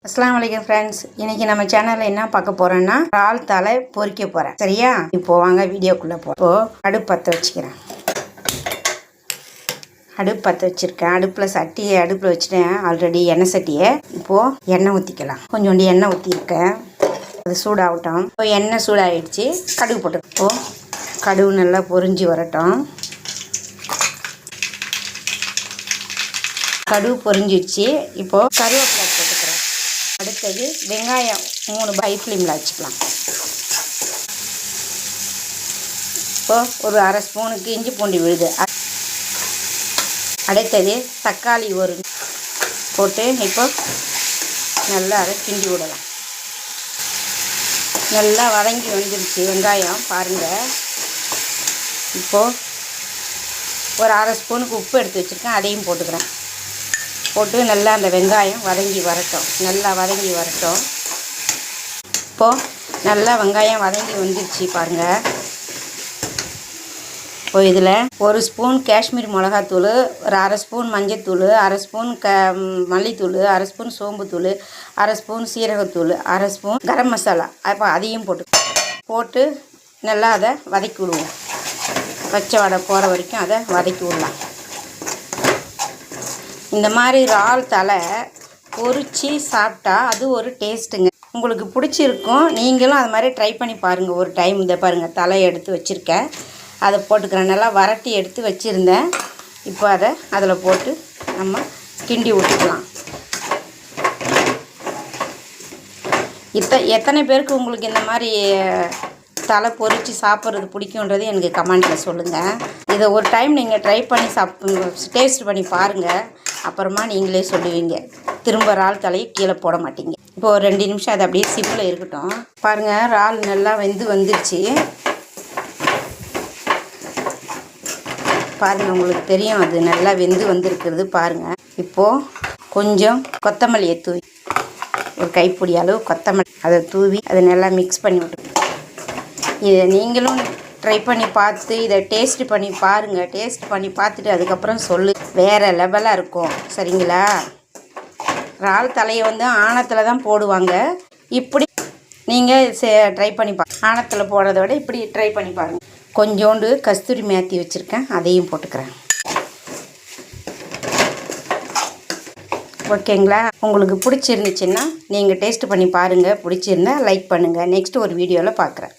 அஸ்ஸலாமு அலைக்கும் ஃப்ரெண்ட்ஸ். இன்றைக்கி நம்ம சேனலில் என்ன பார்க்க போகிறோன்னா இறால் தலை பொரிக்க போகிறேன். சரியா? இப்போது வாங்க வீடியோக்குள்ளே இப்போது அடுப்பு பற்ற வச்சுக்கிறேன். அடுப்பு பற்ற வச்சுருக்கேன். அடுப்பில் வச்சுட்டேன் ஆல்ரெடி எண்ணெய் சட்டியை. இப்போது எண்ணெய் ஊற்றிக்கலாம். கொஞ்சோண்டு எண்ணெய் ஊற்றிருக்கேன். அது சூடாகட்டும். இப்போ எண்ணெய் சூடாகிடுச்சு. கடுகு போட்டு இப்போது கடுகு நல்லா பொரிஞ்சு வரட்டும். கடுகு பொரிஞ்சிடுச்சு. இப்போது கருவேப்பிலை போட்டுக்கிறேன். அடுத்தது வெங்காயம் 3 ஹை ஃப்ளேமில் வச்சுக்கலாம். இப்போது ஒரு அரை ஸ்பூனுக்கு இஞ்சி பூண்டு விழுது. அடுத்தது தக்காளி ஒரு போட்டு இப்போ நல்லா அதை கிண்டி விடலாம். நல்லா வதங்கி வந்துருச்சு வெங்காயம் பாருங்கள். இப்போது ஒரு அரை ஸ்பூனுக்கு உப்பு எடுத்து வச்சுருக்கேன், அதையும் போட்டுக்கிறேன். போட்டு நல்லா அந்த வெங்காயம் வதங்கி வரட்டும். இப்போது நல்லா வெங்காயம் வதங்கி வந்துடுச்சு பாருங்கள். இப்போ இதில் ஒரு ஸ்பூன் காஷ்மீர் மிளகாத்தூள், ஒரு அரை ஸ்பூன் மஞ்சத்தூள், அரை ஸ்பூன் மல்லித்தூள், அரை ஸ்பூன் சோம்புத்தூள், அரை ஸ்பூன் சீரகத்தூள், அரை ஸ்பூன் கரம் மசாலா. அப்போ அதையும் போட்டு நல்லா அதை வதக்கி விடுவோம். பச்சை வடை போகிற வரைக்கும் அதை வதக்கி விடலாம். இந்த மாதிரி இறால் தலை பொரித்து சாப்பிட்டா அது ஒரு டேஸ்ட்டுங்க. உங்களுக்கு பிடிச்சிருக்கும். நீங்களும் அது மாதிரி ட்ரை பண்ணி பாருங்கள் ஒரு டைம். இந்த பாருங்கள் தலையை எடுத்து வச்சுருக்கேன், அதை போட்டுக்கிறேன். நல்லா வரட்டி எடுத்து வச்சுருந்தேன். இப்போ அதை அதில் போட்டு நம்ம கிண்டி விட்டுக்கலாம். எத்தனை பேருக்கு உங்களுக்கு இந்த மாதிரி தலை பொரித்து சாப்பிட்றது பிடிக்குன்றது எனக்கு கமெண்ட்டில் சொல்லுங்கள். இதை ஒரு டைம் நீங்கள் ட்ரை பண்ணி டேஸ்ட் பண்ணி பாருங்கள். அப்புறமா நீங்களே சொல்லுவீங்க. திரும்ப இறால் தலையை கீழே போட மாட்டீங்க. இப்போ ஒரு 2 நிமிஷம் அது அப்படியே சிம்மில் இருக்கட்டும். பாருங்கள், இறால் நல்லா வந்துருச்சு பாருங்கள். உங்களுக்கு தெரியும் அது நல்லா வந்திருக்கிறது பாருங்கள். இப்போது கொஞ்சம் கொத்தமல்லியை தூவி, ஒரு கைப்பிடி அளவு கொத்தமல்லி அதை தூவி அதை நல்லா மிக்ஸ் பண்ணி விட்டு, இதை நீங்களும் ட்ரை பண்ணி பார்த்து இதை டேஸ்ட் பண்ணி பாருங்கள். டேஸ்ட் பண்ணி பார்த்துட்டு அதுக்கப்புறம் வேறு லெவலாக இருக்கும். சரிங்களா? இறால் தலையை ஆணத்தில் தான் போடுவாங்க. இப்படி நீங்கள் ட்ரை பண்ணி ஆணத்தில் போடுறத விட இப்படி ட்ரை பண்ணி பாருங்கள். கொஞ்சோண்டு கஸ்தூரி மேத்தி வச்சுருக்கேன், அதையும் போட்டுக்கிறேன். ஓகேங்களா? உங்களுக்கு பிடிச்சிருந்துச்சுன்னா நீங்கள் டேஸ்ட் பண்ணி பாருங்கள். பிடிச்சிருந்தா லைக் பண்ணுங்கள். நெக்ஸ்ட் ஒரு வீடியோவில் பார்க்குறேன்.